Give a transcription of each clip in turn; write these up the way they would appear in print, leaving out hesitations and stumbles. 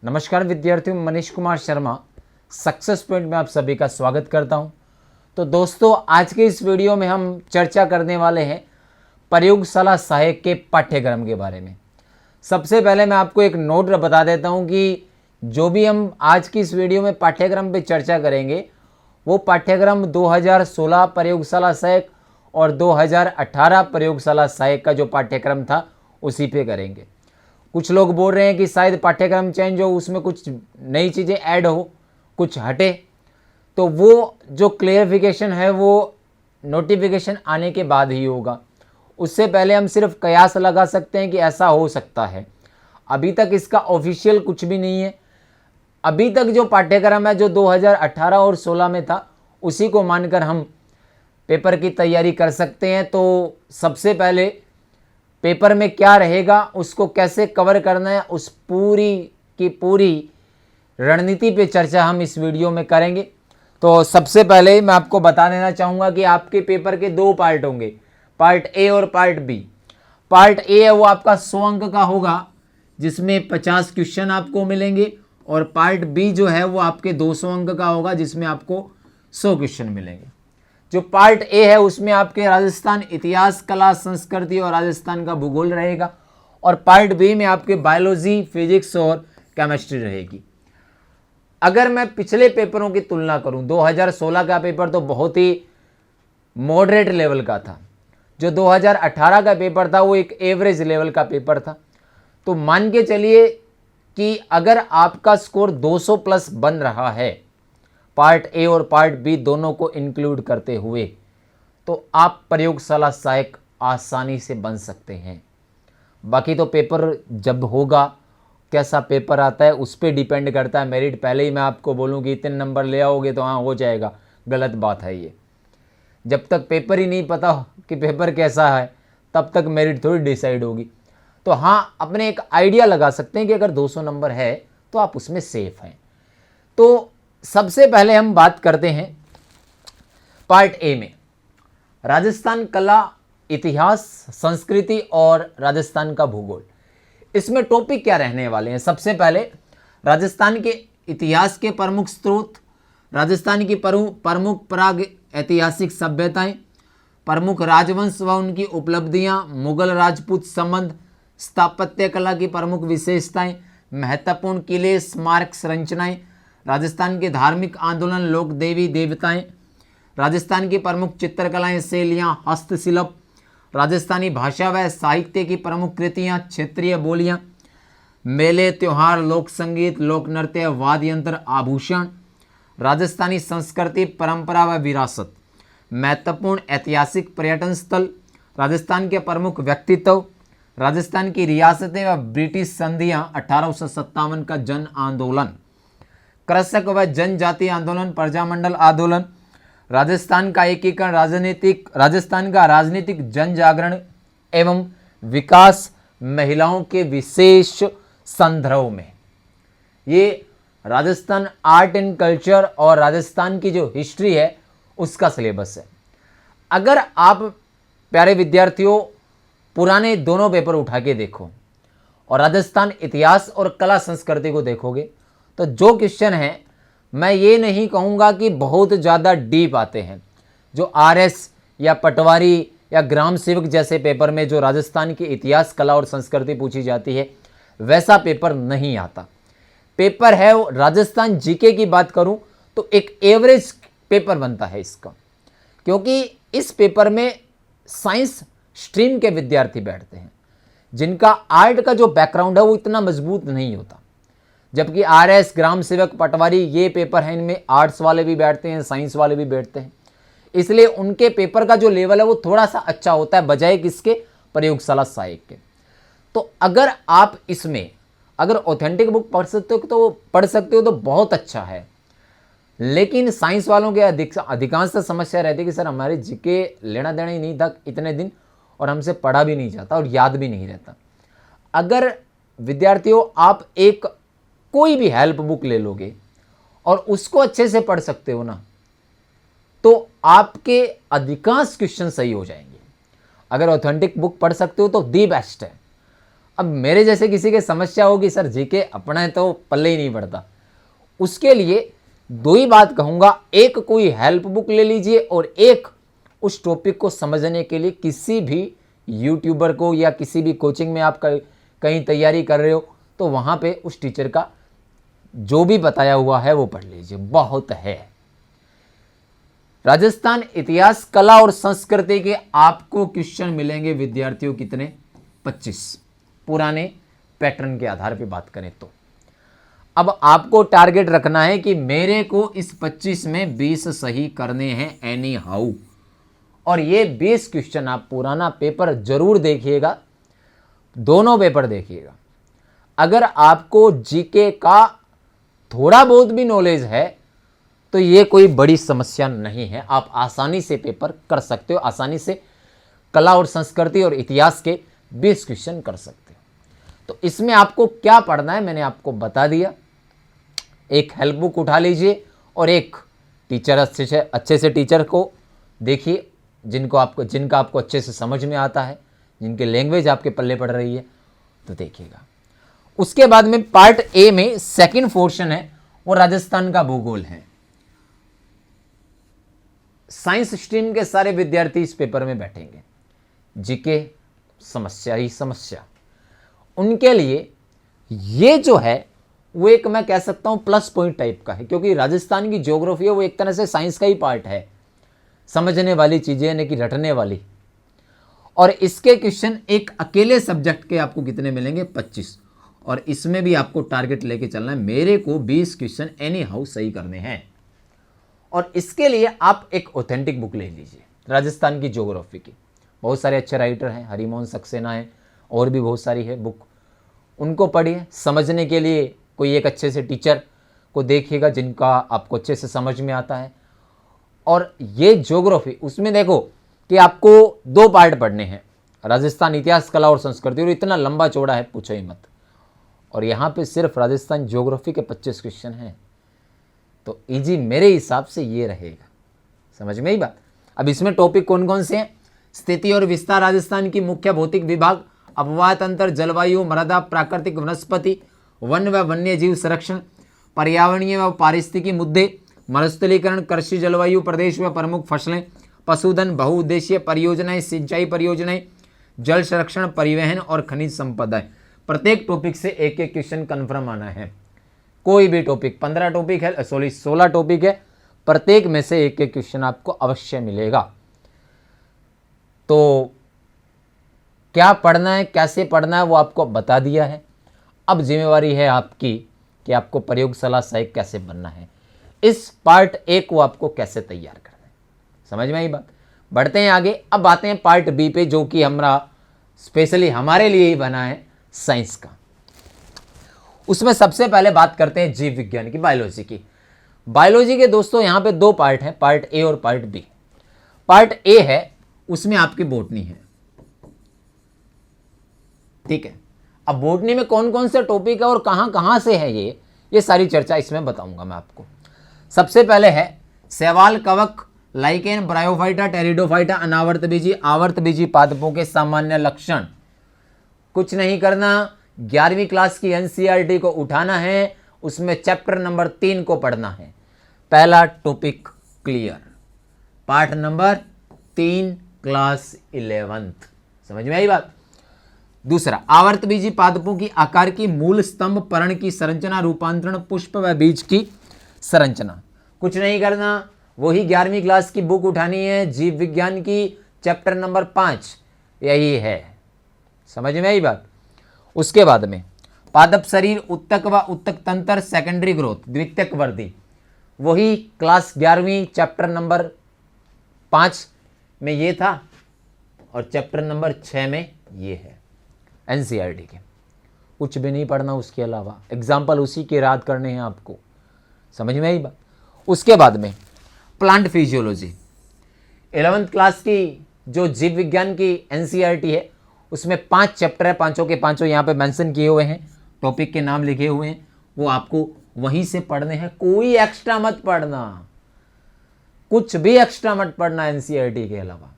नमस्कार विद्यार्थियों, Manish Kumar Sharma success point में आप सभी का स्वागत करता हूं। तो दोस्तों, आज के इस वीडियो में हम चर्चा करने वाले हैं प्रयोगशाला सहायक के पाठ्यक्रम के बारे में। सबसे पहले मैं आपको एक नोट बता देता हूं कि जो भी हम आज की इस वीडियो में पाठ्यक्रम पे चर्चा करेंगे वो पाठ्यक्रम 2016 प्रयोगशाला सहायक और 2018 प्रयोगशाला सहायक का जो पाठ्यक्रम था उसी पे करेंगे। कुछ लोग बोल रहे हैं कि शायद पाठ्यक्रम चेंज हो, उसमें कुछ नई चीज़ें ऐड हो, कुछ हटे, तो वो जो क्लेरिफिकेशन है वो नोटिफिकेशन आने के बाद ही होगा। उससे पहले हम सिर्फ कयास लगा सकते हैं कि ऐसा हो सकता है। अभी तक इसका ऑफिशियल कुछ भी नहीं है। अभी तक जो पाठ्यक्रम है जो 2018 और 16 में था उसी को मानकर हम पेपर की तैयारी कर सकते हैं। तो सबसे पहले पेपर में क्या रहेगा, उसको कैसे कवर करना है, उस पूरी की पूरी रणनीति पे चर्चा हम इस वीडियो में करेंगे। तो सबसे पहले मैं आपको बता देना चाहूँगा कि आपके पेपर के दो पार्ट होंगे, पार्ट ए और पार्ट बी। पार्ट ए है वो आपका 100 अंक का होगा जिसमें 50 क्वेश्चन आपको मिलेंगे, और पार्ट बी जो है वो आपके 200 अंक का होगा जिसमें आपको 100 क्वेश्चन मिलेंगे। जो पार्ट ए है उसमें आपके राजस्थान इतिहास, कला, संस्कृति और राजस्थान का भूगोल रहेगा, और पार्ट बी में आपके बायोलॉजी, फिजिक्स और केमिस्ट्री रहेगी। अगर मैं पिछले पेपरों की तुलना करूं, 2016 का पेपर तो बहुत ही मॉडरेट लेवल का था। जो 2018 का पेपर था वो एक एवरेज लेवल का पेपर था। तो मान के चलिए कि अगर आपका स्कोर 200 प्लस बन रहा है पार्ट ए और पार्ट बी दोनों को इंक्लूड करते हुए, तो आप प्रयोगशाला सहायक आसानी से बन सकते हैं। बाकी तो पेपर जब होगा, कैसा पेपर आता है उस पर डिपेंड करता है। मेरिट पहले ही मैं आपको बोलूँ कि इतने नंबर ले आओगे तो हाँ हो जाएगा, गलत बात है ये। जब तक पेपर ही नहीं पता कि पेपर कैसा है तब तक मेरिट थोड़ी डिसाइड होगी। तो हाँ, अपने एक आइडिया लगा सकते हैं कि अगर 200 नंबर है तो आप उसमें सेफ हैं। तो सबसे पहले हम बात करते हैं पार्ट ए में, राजस्थान कला, इतिहास, संस्कृति और राजस्थान का भूगोल। इसमें टॉपिक क्या रहने वाले हैं? सबसे पहले राजस्थान के इतिहास के प्रमुख स्रोत, राजस्थान की प्रमुख प्राग ऐतिहासिक सभ्यताएं, प्रमुख राजवंश व उनकी उपलब्धियां, मुगल राजपूत संबंध, स्थापत्य कला की प्रमुख विशेषताएं, महत्वपूर्ण किले, स्मारक संरचनाएं, राजस्थान के धार्मिक आंदोलन, लोक देवी देवताएं, राजस्थान की प्रमुख चित्रकलाएं, शैलियां, हस्तशिल्प, राजस्थानी भाषा व साहित्य की प्रमुख कृतियां, क्षेत्रीय बोलियां, मेले, त्योहार, लोक संगीत, लोक नृत्य, वाद्य यंत्र, आभूषण, राजस्थानी संस्कृति, परंपरा व विरासत, महत्वपूर्ण ऐतिहासिक पर्यटन स्थल, राजस्थान के प्रमुख व्यक्तित्व, राजस्थान की रियासतें व ब्रिटिश संधियां, 1857 का जन आंदोलन, कृषक व जनजाति आंदोलन, प्रजामंडल आंदोलन, राजस्थान का एकीकरण, राजस्थान का राजनीतिक जन जागरण एवं विकास, महिलाओं के विशेष संदर्भ में। ये राजस्थान आर्ट एंड कल्चर और राजस्थान की जो हिस्ट्री है उसका सिलेबस है। अगर आप प्यारे विद्यार्थियों पुराने दोनों पेपर उठा के देखो और राजस्थान इतिहास और कला संस्कृति को देखोगे तो जो क्वेश्चन है, मैं ये नहीं कहूँगा कि बहुत ज़्यादा डीप आते हैं। जो आरएस या पटवारी या ग्राम सेवक जैसे पेपर में जो राजस्थान के इतिहास, कला और संस्कृति पूछी जाती है वैसा पेपर नहीं आता। पेपर है वो राजस्थान जीके की बात करूं तो एक एवरेज पेपर बनता है इसका, क्योंकि इस पेपर में साइंस स्ट्रीम के विद्यार्थी बैठते हैं जिनका आर्ट का जो बैकग्राउंड है वो इतना मजबूत नहीं होता। जबकि आरएस, ग्राम सेवक, पटवारी ये पेपर हैं, इनमें आर्ट्स वाले भी बैठते हैं, साइंस वाले भी बैठते हैं, इसलिए उनके पेपर का जो लेवल है वो थोड़ा सा अच्छा होता है बजाय किसके, प्रयोगशाला सहायक के। तो अगर आप इसमें अगर ऑथेंटिक बुक पढ़ सकते हो तो बहुत अच्छा है। लेकिन साइंस वालों के अधिकांश समस्या रहती है कि सर हमारे जीके लेना देना ही नहीं था इतने दिन और हमसे पढ़ा भी नहीं जाता और याद भी नहीं रहता। अगर विद्यार्थियों आप एक कोई भी हेल्प बुक ले लोगे और उसको अच्छे से पढ़ सकते हो ना, तो आपके अधिकांश क्वेश्चन सही हो जाएंगे। अगर ऑथेंटिक बुक पढ़ सकते हो तो दी बेस्ट है। अब मेरे जैसे किसी के समस्या होगी सर जीके अपना है तो पल्ले ही नहीं पड़ता, उसके लिए दो ही बात कहूँगा, एक कोई हेल्प बुक ले लीजिए और एक उस टॉपिक को समझने के लिए किसी भी यूट्यूबर को या किसी भी कोचिंग में आप कहीं तैयारी कर रहे हो तो वहाँ पे उस टीचर का जो भी बताया हुआ है वो पढ़ लीजिए, बहुत है। राजस्थान इतिहास, कला और संस्कृति के आपको क्वेश्चन मिलेंगे विद्यार्थियों कितने? 25, पुराने पैटर्न के आधार पे बात करें तो। अब आपको टारगेट रखना है कि मेरे को इस 25 में 20 सही करने हैं एनी हाउ, और ये 20 क्वेश्चन आप पुराना पेपर जरूर देखिएगा, दोनों पेपर देखिएगा। अगर आपको जीके का थोड़ा बहुत भी नॉलेज है तो ये कोई बड़ी समस्या नहीं है, आप आसानी से पेपर कर सकते हो, आसानी से कला और संस्कृति और इतिहास के 20 क्वेश्चन कर सकते हो। तो इसमें आपको क्या पढ़ना है मैंने आपको बता दिया। एक हेल्प बुक उठा लीजिए और एक टीचर अच्छे से टीचर को देखिए जिनका आपको अच्छे से समझ में आता है, जिनके लैंग्वेज आपके पल्ले पड़ रही है तो देखिएगा। उसके बाद में पार्ट ए में सेकंड पोर्शन है वो राजस्थान का भूगोल है। साइंस स्ट्रीम के सारे विद्यार्थी इस पेपर में बैठेंगे, जीके समस्या ही समस्या। उनके लिए ये जो है वो एक मैं कह सकता हूं प्लस पॉइंट टाइप का है, क्योंकि राजस्थान की ज्योग्राफी है वो एक तरह से साइंस का ही पार्ट है, समझने वाली चीजें यानी कि रटने वाली। और इसके क्वेश्चन एक अकेले सब्जेक्ट के आपको कितने मिलेंगे? 25, और इसमें भी आपको टारगेट लेके चलना है, मेरे को 20 क्वेश्चन एनी हाउ सही करने हैं। और इसके लिए आप एक ऑथेंटिक बुक ले लीजिए राजस्थान की ज्योग्राफी की, बहुत सारे अच्छे राइटर हैं, हरिमोहन सक्सेना है और भी बहुत सारी है बुक, उनको पढ़िए। समझने के लिए कोई एक अच्छे से टीचर को देखिएगा जिनका आपको अच्छे से समझ में आता है। और ये ज्योग्राफी उसमें देखो कि आपको 2 पार्ट पढ़ने हैं, राजस्थान इतिहास, कला और संस्कृति, और इतना लंबा चौड़ा है पूछो ही मत। और यहाँ पे सिर्फ राजस्थान ज्योग्राफी के 25 क्वेश्चन हैं, तो इजी मेरे हिसाब से ये रहेगा। समझ में ही बात। अब इसमें टॉपिक कौन कौन से हैं? स्थिति और विस्तार राजस्थान की मुख्य भौतिक विभाग, अपवाह तंत्र, जलवायु, मृदा, प्राकृतिक वनस्पति, वन व वन्य जीव संरक्षण, पर्यावरणीय व पारिस्थितिकी मुद्दे, मरुस्थलीकरण, कृषि, जलवायु, प्रदेश व प्रमुख फसलें, पशुधन, बहुउद्देशीय परियोजनाएं, सिंचाई परियोजनाएं, जल संरक्षण, परिवहन और खनिज संपदा। प्रत्येक टॉपिक से एक एक क्वेश्चन कन्फर्म आना है। कोई भी टॉपिक, 15 टॉपिक है, 16 टॉपिक है, प्रत्येक में से एक एक क्वेश्चन आपको अवश्य मिलेगा। तो क्या पढ़ना है, कैसे पढ़ना है वो आपको बता दिया है। अब जिम्मेवारी है आपकी कि आपको प्रयोगशाला सहायक कैसे बनना है, इस पार्ट ए को आपको कैसे तैयार करना है। समझ में आई बात। बढ़ते हैं आगे। अब आते हैं पार्ट बी पे, जो कि हमारा स्पेशली हमारे लिए ही बना है, साइंस का। उसमें सबसे पहले बात करते हैं जीव विज्ञान की, बायोलॉजी की। बायोलॉजी के दोस्तों यहाँ पे 2 पार्ट हैं, पार्ट ए और पार्ट बी। पार्ट ए है उसमें आपकी बॉटनी है, ठीक है। अब बॉटनी में कौन कौन से टॉपिक है और कहां कहां से है ये सारी चर्चा इसमें बताऊंगा मैं आपको। सबसे पहले है शैवाल, कवक, लाइकेन, ब्रायोफाइटा, टेरिडोफाइटा, अनावर्त बीजी, आवर्त बीजी पादपों के सामान्य लक्षण। कुछ नहीं करना, 11वीं क्लास की एनसीईआरटी को उठाना है, उसमें चैप्टर नंबर 3 को पढ़ना है। पहला topic clear, part number 3, class 11th। समझ में आई बात। दूसरा, आवर्त बीजी पादपों की आकार की मूल स्तंभ, पर्ण की संरचना, रूपांतरण, पुष्प व बीज की संरचना। कुछ नहीं करना, वही 11वीं क्लास की बुक उठानी है, जीव विज्ञान की, चैप्टर नंबर 5 यही है। समझ में आई बात। उसके बाद में पादप शरीर, उत्तक व उत्तक तंत्र, सेकेंडरी ग्रोथ, द्वितीयक वृद्धि, वही क्लास 11वीं चैप्टर नंबर 5 में ये था, और चैप्टर नंबर 6 में ये है एनसीईआरटी के। कुछ भी नहीं पढ़ना उसके अलावा, एग्जाम्पल उसी के याद करने हैं आपको। समझ में आई बात। उसके बाद में प्लांट फिजियोलॉजी, 11th क्लास की जो जीव विज्ञान की एनसीईआरटी है उसमें 5 चैप्टर है, पांचों के पांचों यहाँ पे मेंशन किए हुए हैं, टॉपिक के नाम लिखे हुए हैं, वो आपको वहीं से पढ़ने हैं। कोई एक्स्ट्रा मत पढ़ना, कुछ भी एक्स्ट्रा मत पढ़ना एनसीईआरटी के अलावा।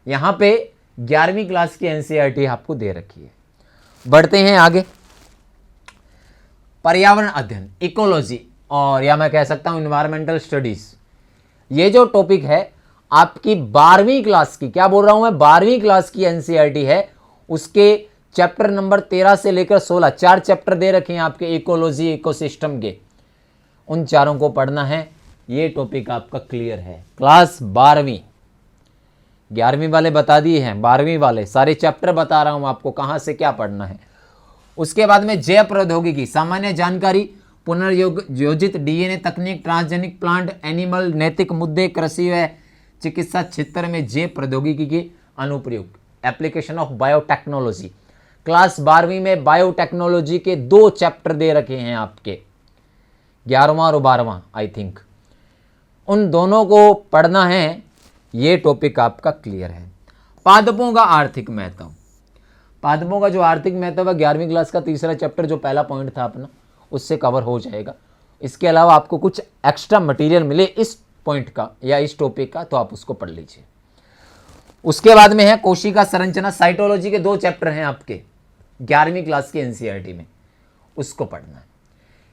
यहाँ पे 11वीं क्लास की एनसीईआरटी आपको दे रखी है। बढ़ते हैं आगे। पर्यावरण अध्ययन, इकोलॉजी, और या मैं कह सकता हूं इन्वायरमेंटल स्टडीज। ये जो टॉपिक है आपकी 12वीं क्लास की, क्या बोल रहा हूं मैं, 12वीं क्लास की एनसीईआरटी है, उसके चैप्टर नंबर 13 से लेकर 16, 4 चैप्टर दे रखे हैं आपके इकोलॉजी इकोसिस्टम के, उन चारों को पढ़ना है। ये टॉपिक आपका क्लियर है। क्लास 12वीं, 11वीं वाले बता दिए हैं, 12वीं वाले सारे चैप्टर बता रहा हूं आपको कहां से क्या पढ़ना है। उसके बाद में जैव प्रौद्योगिकी, सामान्य जानकारी, पुनर्योजित डीएनए तकनीक, ट्रांसजेनिक प्लांट एनिमल, नैतिक मुद्दे, कृषि व चिकित्सा क्षेत्र में जैव प्रौद्योगिकी के अनुप्रयोग, एप्लीकेशन ऑफ बायोटेक्नोलॉजी। क्लास 12वीं में बायोटेक्नोलॉजी के 2 चैप्टर दे रखे हैं आपके, 11वां और 12वां आई थिंक, उन दोनों को पढ़ना है। ये टॉपिक आपका क्लियर है। पादपों का आर्थिक महत्व, पादपों का जो आर्थिक महत्व है 11वीं क्लास का तीसरा चैप्टर, जो पहला पॉइंट था अपना, उससे कवर हो जाएगा। इसके अलावा आपको कुछ एक्स्ट्रा मटेरियल मिले इस पॉइंट का या इस टॉपिक का तो आप उसको पढ़ लीजिए। उसके बाद में है कोशिका संरचना, साइटोलॉजी के 2 चैप्टर हैं आपके 11वीं क्लास की एनसीईआरटी में, उसको पढ़ना है।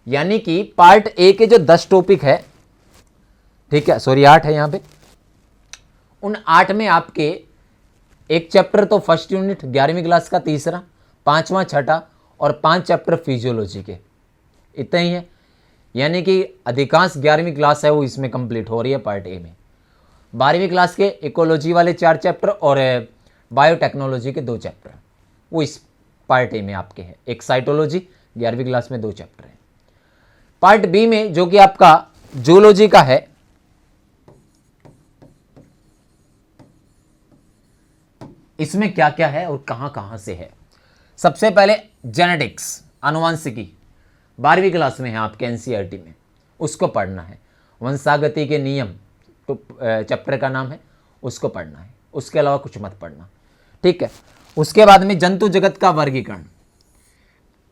यानी कि पार्ट ए के जो 10 टॉपिक है, ठीक है, सॉरी 8 है यहां पे, उन 8 में आपके एक चैप्टर तो फर्स्ट यूनिट 11वीं क्लास का तीसरा, 5वां छठा और 5 चैप्टर फिजियोलॉजी के, इतना ही है। यानी कि अधिकांश 11वीं क्लास है वो इसमें कंप्लीट हो रही है पार्ट ए में। 12वीं क्लास के इकोलॉजी वाले 4 चैप्टर और बायोटेक्नोलॉजी के 2 चैप्टर वो इस पार्ट ए में आपके हैं। एक साइटोलॉजी 11वीं क्लास में 2 चैप्टर है। पार्ट बी में जो कि आपका जूलॉजी का है, इसमें क्या क्या है और कहां कहां से है। सबसे पहले जेनेटिक्स, आनुवंशिकी, 12वीं क्लास में है आपके एनसीईआरटी में, उसको पढ़ना है। वंशागति के नियम तो चैप्टर का नाम है, उसको पढ़ना है। उसके अलावा कुछ मत पढ़ना, ठीक है। उसके बाद में जंतु जगत का वर्गीकरण,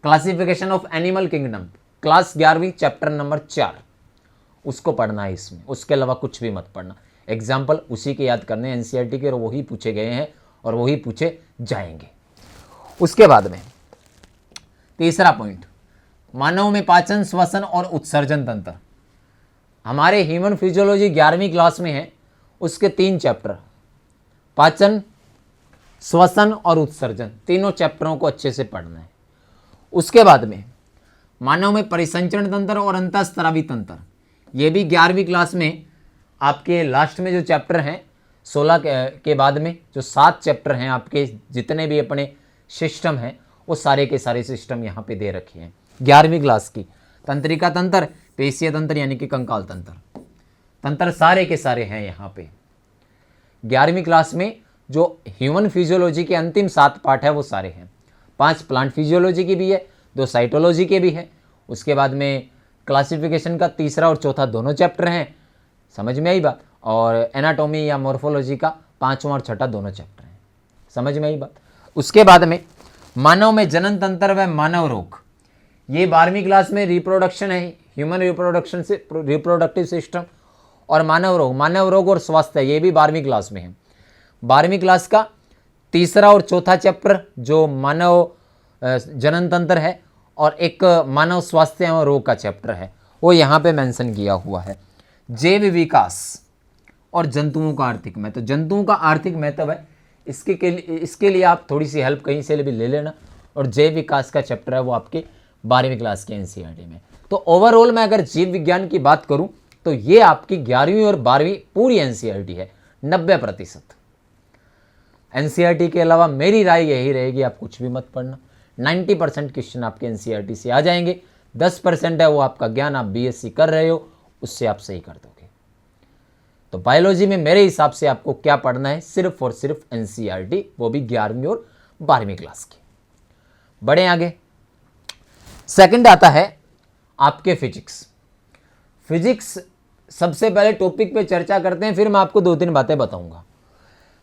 classification of animal kingdom, class 11वीं चैप्टर नंबर 4, उसको पढ़ना है इसमें। उसके अलावा कुछ भी मत पढ़ना। एग्जाम्पल उसी के याद करने एनसीईआरटी के, और वही पूछे गए हैं और वही पूछे जाएंगे। उसके बाद में तीसरा पॉइंट, मानव में पाचन, श्वसन और उत्सर्जन तंत्र। हमारे ह्यूमन फिजियोलॉजी 11वीं क्लास में है, उसके 3 चैप्टर, पाचन, श्वसन और उत्सर्जन, तीनों चैप्टरों को अच्छे से पढ़ना है। उसके बाद में मानव में परिसंचरण तंत्र और अंतःस्रावी तंत्र, ये भी 11वीं क्लास में आपके लास्ट में जो चैप्टर हैं 16 के बाद में जो 7 चैप्टर हैं आपके, जितने भी अपने सिस्टम हैं वो सारे के सारे सिस्टम यहाँ पे दे रखे हैं 11वीं क्लास की। तंत्रिका तंत्र, पेशीय तंत्र यानी कि कंकाल तंत्र, तंत्र सारे के सारे हैं यहाँ पे 11वीं क्लास में। जो ह्यूमन फिजियोलॉजी के अंतिम 7 पार्ट है वो सारे हैं। 5 प्लांट फिजियोलॉजी की भी है, 2 साइटोलॉजी के भी है। उसके बाद में क्लासिफिकेशन का तीसरा और चौथा दोनों चैप्टर हैं, समझ में आई बात। और एनाटॉमी या मॉर्फोलॉजी का 5वां और छठा दोनों चैप्टर हैं, समझ में आई बात। उसके बाद में मानव में जनन तंत्र व मानव रोग, ये 12वीं क्लास में रिप्रोडक्शन है, ह्यूमन रिप्रोडक्शन से रिप्रोडक्टिव सिस्टम, और मानव रोग और स्वास्थ्य, ये भी 12वीं क्लास में है। 12वीं क्लास का तीसरा और चौथा चैप्टर जो मानव जनन तंत्र है, और एक मानव स्वास्थ्य एवं रोग का चैप्टर है, वो यहाँ पे मेंशन किया हुआ है। जैव विकास और जंतुओं का आर्थिक महत्व, जंतुओं का आर्थिक महत्व है, इसके लिए आप थोड़ी सी हेल्प कहीं से भी ले लेना। और जैव विकास का चैप्टर है वो आपके 12वीं क्लास के एनसीईआरटी में। तो ओवरऑल मैं अगर जीव विज्ञान की बात करूं तो ये आपकी 11वीं और 12वीं पूरी एनसीईआरटी है 90%। एनसीईआरटी के अलावा मेरी राय यही रहेगी, आप कुछ भी मत पढ़ना। 90% क्वेश्चन आपके एनसीईआरटी से आ जाएंगे। 10% है वो आपका ज्ञान, आप बीएससी कर रहे हो उससे आप सही कर दोगे। तो बायोलॉजी में मेरे हिसाब से आपको क्या पढ़ना है, सिर्फ और सिर्फ एनसीईआरटी, वो भी 11वीं और 12वीं क्लास की। बढ़े आगे। सेकंड आता है आपके फिजिक्स। फिजिक्स सबसे पहले टॉपिक पे चर्चा करते हैं, फिर मैं आपको 2-3 बातें बताऊंगा।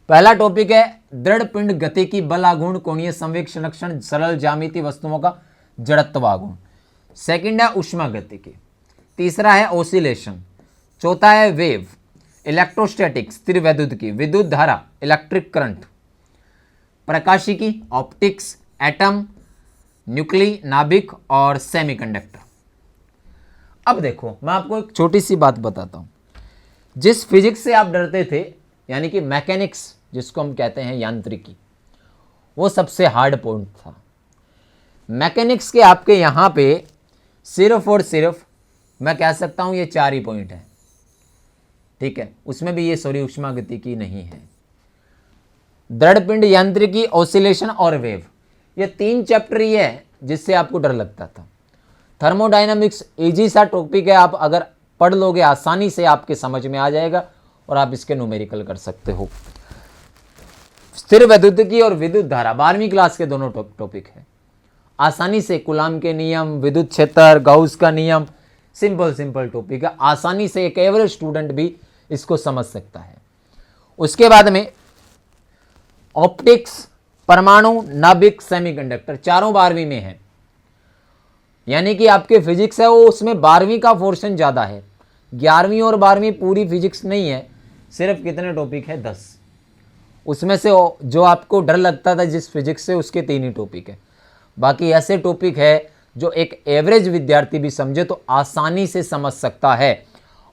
पहला टॉपिक है दृढ़ पिंड गति की बल आघूर्ण, कोणीय संवेग संरक्षण, सरल ज्यामिति वस्तुओं का जड़त्व आघूर्ण। सेकंड है उष्मा गतिकी। तीसरा है ओसिलेशन। चौथा है वेव, इलेक्ट्रोस्टैटिक्स, स्थिर वैद्युत की, विद्युत धारा, इलेक्ट्रिक करंट, प्रकाशिकी, ऑप्टिक्स, एटम, न्यूक्ली, नाभिक और सेमीकंडक्टर। अब देखो मैं आपको एक छोटी सी बात बताता हूं। जिस फिजिक्स से आप डरते थे, यानी कि मैकेनिक्स जिसको हम कहते हैं यांत्रिकी, वो सबसे हार्ड पॉइंट था। मैकेनिक्स के आपके यहां पे सिर्फ और सिर्फ मैं कह सकता हूं ये 4 ही पॉइंट है, ठीक है। उसमें भी ये सॉरी ऊष्मागतिकी नहीं है। दृढ़ पिंड, यांत्रिकी, ऑसिलेशन और वेव, ये 3 चैप्टर ही है जिससे आपको डर लगता था। थर्मोडायनामिक्स इजी सा टॉपिक है, आप अगर पढ़ लोगे आसानी से आपके समझ में आ जाएगा और आप इसके न्यूमेरिकल कर सकते हो। स्थिर विद्युतिकी और विद्युत धारा 12वीं क्लास के दोनों टॉपिक है। आसानी से कूलाम के नियम, विद्युत क्षेत्र, गाउस का नियम, सिंपल टॉपिक है। आसानी से एक एवरेज स्टूडेंट भी इसको समझ सकता है। उसके बाद में ऑप्टिक्स, परमाणु, नाभिक, सेमीकंडक्टर, चारों 12वीं में है। यानी कि आपके फिजिक्स है वो उसमें 12वीं का पोर्शन ज़्यादा है। 11वीं और 12वीं पूरी फिजिक्स नहीं है, सिर्फ कितने टॉपिक है 10। उसमें से जो आपको डर लगता था जिस फिजिक्स से, उसके 3 ही टॉपिक है। बाकी ऐसे टॉपिक है जो एक एवरेज विद्यार्थी भी समझे तो आसानी से समझ सकता है।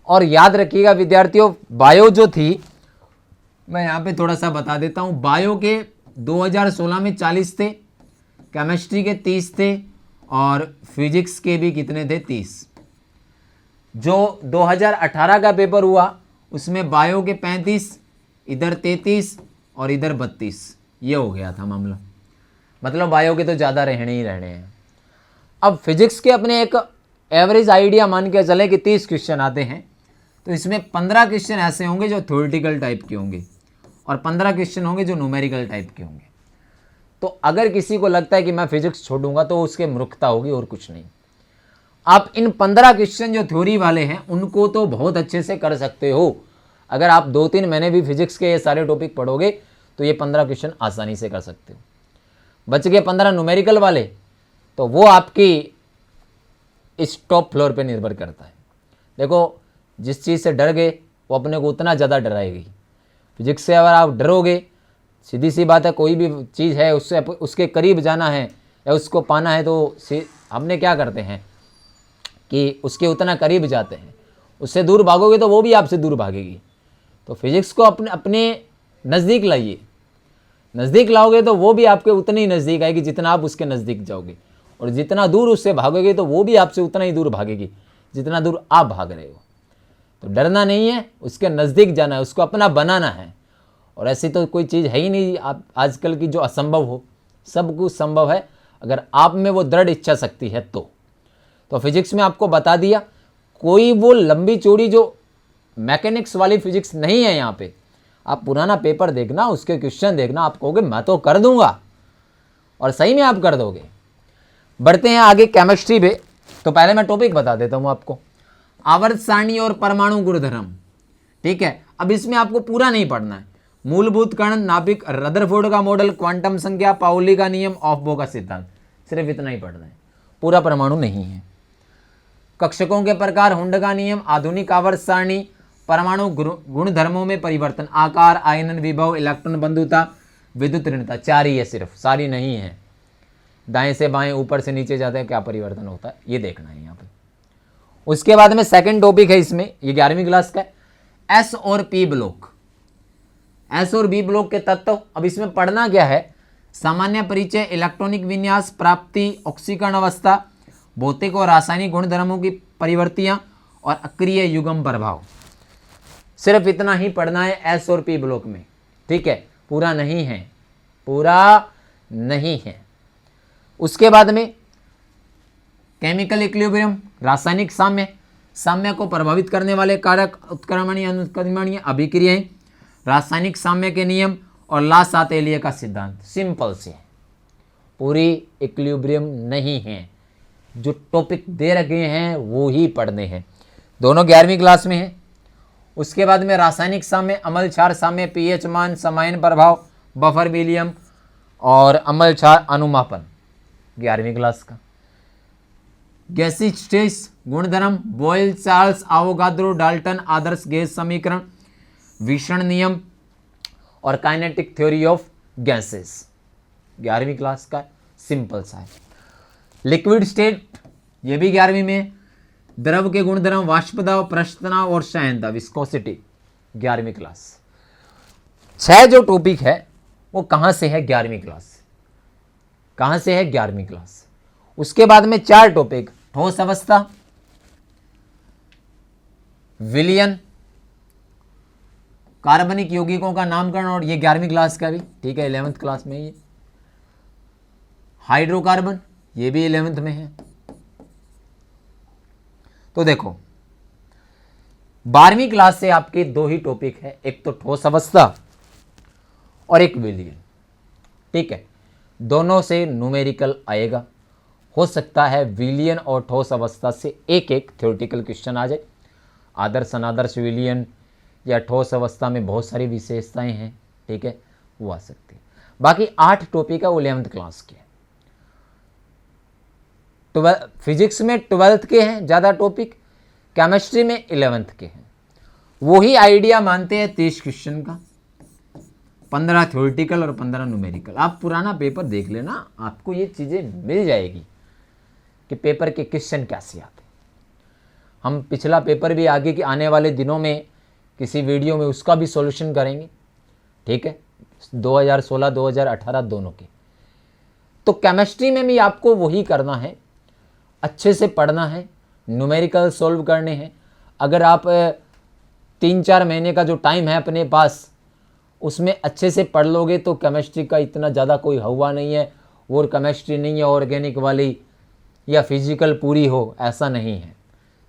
और याद रखिएगा विद्यार्थियों, बायो जो थी, मैं यहाँ पे थोड़ा सा बता देता हूँ। बायो के 2016 में 40 थे, केमिस्ट्री के 30 थे और फिजिक्स के भी कितने थे 30। जो 2018 का पेपर हुआ उसमें बायो के 35, इधर 33 और इधर 32, ये हो गया था मामला। मतलब बायो के तो ज़्यादा रहने ही रहने हैं। अब फिजिक्स के अपने एक एवरेज आइडिया मान के चले कि 30 क्वेश्चन आते हैं, तो इसमें 15 क्वेश्चन ऐसे होंगे जो थ्योरेटिकल टाइप के होंगे और 15 क्वेश्चन होंगे जो न्यूमेरिकल टाइप के होंगे। तो अगर किसी को लगता है कि मैं फिजिक्स छोड़ूंगा तो उसके मूर्खता होगी और कुछ नहीं। आप इन 15 क्वेश्चन जो थ्योरी वाले हैं उनको तो बहुत अच्छे से कर सकते हो। अगर आप 2-3 महीने भी फिजिक्स के ये सारे टॉपिक पढ़ोगे तो ये 15 क्वेश्चन आसानी से कर सकते हो। बच गए 15 न्यूमेरिकल वाले, तो वो आपकी इस टॉप फ्लोर पे निर्भर करता है। देखो जिस चीज़ से डर गए वो अपने को उतना ज़्यादा डराएगी। फिजिक्स से अगर आप डरोगे, सीधी सी बात है, कोई भी चीज़ है उससे उसके करीब जाना है या उसको पाना है तो हमने क्या करते हैं कि उसके उतना करीब जाते हैं। उससे दूर भागोगे तो वो भी आपसे दूर भागेगी। तो फिजिक्स को अपने नज़दीक लाइए। नज़दीक लाओगे तो वो भी आपके उतने ही नज़दीक आएगी जितना आप उसके नज़दीक जाओगे, और जितना दूर उससे भागोगे तो वो भी आपसे उतना ही दूर भागेगी जितना दूर आप भाग रहे हो। तो डरना नहीं है, उसके नज़दीक जाना है, उसको अपना बनाना है। और ऐसी तो कोई चीज़ है ही नहीं आप आजकल की जो असंभव हो। सब कुछ संभव है अगर आप में वो दृढ़ इच्छा शक्ति है तो फिजिक्स में आपको बता दिया। कोई वो लंबी चौड़ी जो मैकेनिक्स वाली फिजिक्स नहीं है यहाँ पे। आप पुराना पेपर देखना, उसके क्वेश्चन देखना, आप कहोगे मैं तो कर दूंगा, और सही में आप कर दोगे। बढ़ते हैं आगे केमिस्ट्री पे। तो पहले मैं टॉपिक बता देता हूँ आपको, आवर्त सारणी और परमाणु गुणधर्म, ठीक है। अब इसमें आपको पूरा नहीं पढ़ना है। मूलभूत कण, नाभिक, रदरफोर्ड का मॉडल, क्वांटम संख्या, पाउली का नियम, ऑफ-बो का सिद्धांत, सिर्फ इतना ही पढ़ना है। पूरा परमाणु नहीं है। कक्षकों के प्रकार, हुंड का नियम, आधुनिक आवर्त सारणी, परमाणु गुणधर्मों में परिवर्तन, आकार, आयनन विभव, इलेक्ट्रॉन बंधुता, विद्युत ऋणता, 4 ही है सिर्फ, सारी नहीं है। दाएं से बाएं, ऊपर से नीचे जाते हैं, क्या परिवर्तन होता है ये देखना है यहाँ पे। उसके बाद में सेकंड टॉपिक है इसमें, ये 11वीं क्लास का है, एस और पी ब्लॉक। एस और बी ब्लॉक के तत्व। अब इसमें पढ़ना क्या है, सामान्य परिचय, इलेक्ट्रॉनिक विन्यास, प्राप्ति, ऑक्सीकरण अवस्था, भौतिक और रासायनिक गुणधर्मों की परिवर्तियां और अक्रिय युग्म प्रभाव। सिर्फ इतना ही पढ़ना है एस और पी ब्लॉक में, ठीक है। पूरा नहीं है, पूरा नहीं है। उसके बाद में केमिकल इक्विलिब्रियम, रासायनिक साम्य, साम्य को प्रभावित करने वाले कारक, उत्क्रमणीय, अनुत्क्रमणीय अभिक्रियाएं, रासायनिक साम्य के नियम और ला सातेलिय का सिद्धांत। सिंपल से, पूरी इक्विलिब्रियम नहीं है। जो टॉपिक दे रखे हैं वो ही पढ़ने हैं। दोनों 11वीं क्लास में है। उसके बाद में रासायनिक साम्य, अम्ल क्षार साम्य, पीएच मान, समायन प्रभाव, बफर विलियम और अम्ल क्षार अनुमापन, 11वीं क्लास का। गैसीय स्टेज गुणधर्म, बॉयल, चार्ल्स, आवोगाद्रो, डाल्टन आदर्श गैस समीकरण, विषण नियम और काइनेटिक थ्योरी ऑफ गैसेस, 11वीं क्लास का। सिंपल सा है। लिक्विड स्टेट ये भी 11वीं में है। द्रव के गुणधर्म, वाष्प दाब, पृष्ठ तनाव और शयनता, विस्कोसिटी, 11वीं क्लास। 6 जो टॉपिक है वो कहां से है? 11वीं क्लास। कहां से है? 11वीं क्लास। उसके बाद में 4 टॉपिक, ठोस अवस्था, विलयन, कार्बनिक यौगिकों का नामकरण, और ये 11वीं क्लास का भी, ठीक है, 11th क्लास में ये। हाइड्रोकार्बन ये भी 11th में है। तो देखो 12वीं क्लास से आपके 2 ही टॉपिक है, एक तो ठोस अवस्था और एक विलयन, ठीक है। दोनों से न्यूमेरिकल आएगा। हो सकता है विलयन और ठोस अवस्था से एक एक थ्योरेटिकल क्वेश्चन आ जाए। आदर्श अनादर्श विलयन या ठोस अवस्था में बहुत सारी विशेषताएं हैं, ठीक है, वो आ सकती है। बाकी 8 टॉपिक है वो 11th क्लास के। फिजिक्स में 12th के हैं ज़्यादा टॉपिक, केमिस्ट्री में 11th के हैं। वही आइडिया मानते हैं 30 क्वेश्चन का, 15 थ्योरेटिकल और 15 न्यूमेरिकल। आप पुराना पेपर देख लेना, आपको ये चीज़ें मिल जाएगी कि पेपर के क्वेश्चन कैसे आते। हम पिछला पेपर भी आगे के आने वाले दिनों में किसी वीडियो में उसका भी सॉल्यूशन करेंगे, ठीक है, 2016 2018 दोनों के। तो केमिस्ट्री में भी आपको वही करना है, अच्छे से पढ़ना है, न्यूमेरिकल सॉल्व करने हैं। अगर आप 3-4 महीने का जो टाइम है अपने पास, उसमें अच्छे से पढ़ लोगे तो केमिस्ट्री का इतना ज़्यादा कोई हवा नहीं है। और केमिस्ट्री नहीं है ऑर्गेनिक वाली या फिजिकल पूरी हो, ऐसा नहीं है।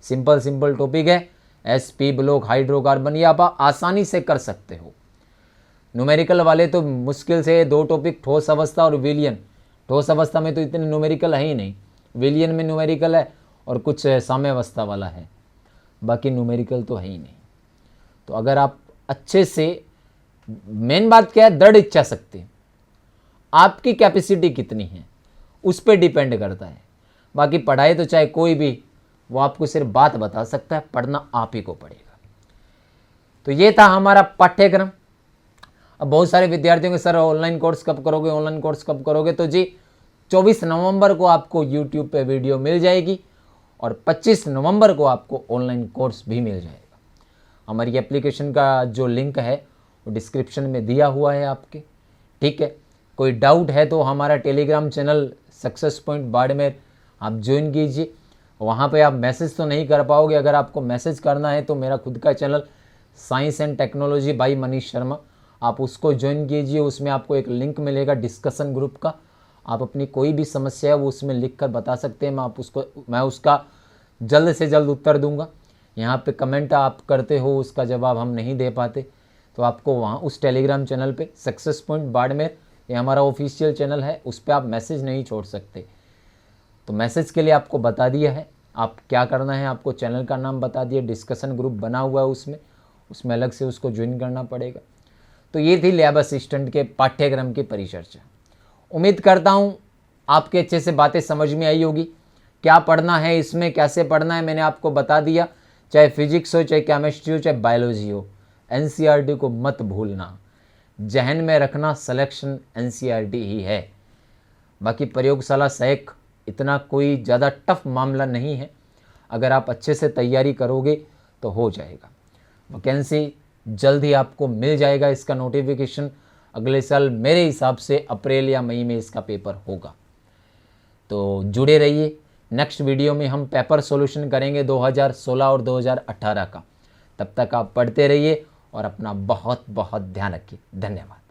सिंपल टॉपिक है, एसपी ब्लॉक, हाइड्रोकार्बन, ये आप आसानी से कर सकते हो। न्यूमेरिकल वाले तो मुश्किल से 2 टॉपिक, ठोस अवस्था और विलयन। ठोस अवस्था में तो इतने न्यूमेरिकल है ही नहीं, विलयन में न्यूमेरिकल है और कुछ साम्यावस्था वाला है, बाकी न्यूमेरिकल तो है ही नहीं। तो अगर आप अच्छे से, मेन बात क्या है, दृढ़ इच्छा शक्ति, आपकी कैपेसिटी कितनी है उस पर डिपेंड करता है। बाकी पढ़ाई तो चाहे कोई भी, वो आपको सिर्फ बात बता सकता है, पढ़ना आप ही को पड़ेगा। तो ये था हमारा पाठ्यक्रम। अब बहुत सारे विद्यार्थियों के सर ऑनलाइन कोर्स कब करोगे, ऑनलाइन कोर्स कब करोगे? तो जी 24 नवंबर को आपको यूट्यूब पे वीडियो मिल जाएगी और 25 नवंबर को आपको ऑनलाइन कोर्स भी मिल जाएगा। हमारी एप्लीकेशन का जो लिंक है वो डिस्क्रिप्शन में दिया हुआ है आपके, ठीक है। कोई डाउट है तो हमारा Telegram channel success point Barmer आप ज्वाइन कीजिए। वहाँ पे आप मैसेज तो नहीं कर पाओगे, अगर आपको मैसेज करना है तो मेरा खुद का channel science and technology by Manish Sharma, आप उसको ज्वाइन कीजिए। उसमें आपको एक लिंक मिलेगा डिस्कशन ग्रुप का, आप अपनी कोई भी समस्या है वो उसमें लिख कर बता सकते हैं। मैं उसका जल्द से जल्द उत्तर दूंगा। यहाँ पे कमेंट आप करते हो, उसका जवाब हम नहीं दे पाते, तो आपको वहाँ उस टेलीग्राम चैनल पे सक्सेस पॉइंट बाड़मेर, ये हमारा ऑफिशियल चैनल है, उस पर आप मैसेज नहीं छोड़ सकते। तो मैसेज के लिए आपको बता दिया है, आप क्या करना है, आपको चैनल का नाम बता दिया, डिस्कशन ग्रुप बना हुआ है उसमें अलग से उसको ज्वाइन करना पड़ेगा। तो ये थी लैब असिस्टेंट के पाठ्यक्रम की परिचर्चा। उम्मीद करता हूँ आपके अच्छे से बातें समझ में आई होगी। क्या पढ़ना है इसमें, कैसे पढ़ना है, मैंने आपको बता दिया। चाहे फिजिक्स हो, चाहे केमिस्ट्री हो, चाहे बायोलॉजी हो, एनसीईआरटी को मत भूलना, जहन में रखना, सिलेक्शन एनसीईआरटी ही है। बाकी प्रयोगशाला सहायक इतना कोई ज़्यादा टफ मामला नहीं है, अगर आप अच्छे से तैयारी करोगे तो हो जाएगा। वैकेंसी जल्द ही आपको मिल जाएगा, इसका नोटिफिकेशन अगले साल मेरे हिसाब से अप्रैल या मई में इसका पेपर होगा। तो जुड़े रहिए, नेक्स्ट वीडियो में हम पेपर सॉल्यूशन करेंगे 2016 और 2018 का। तब तक आप पढ़ते रहिए और अपना बहुत बहुत ध्यान रखिए। धन्यवाद।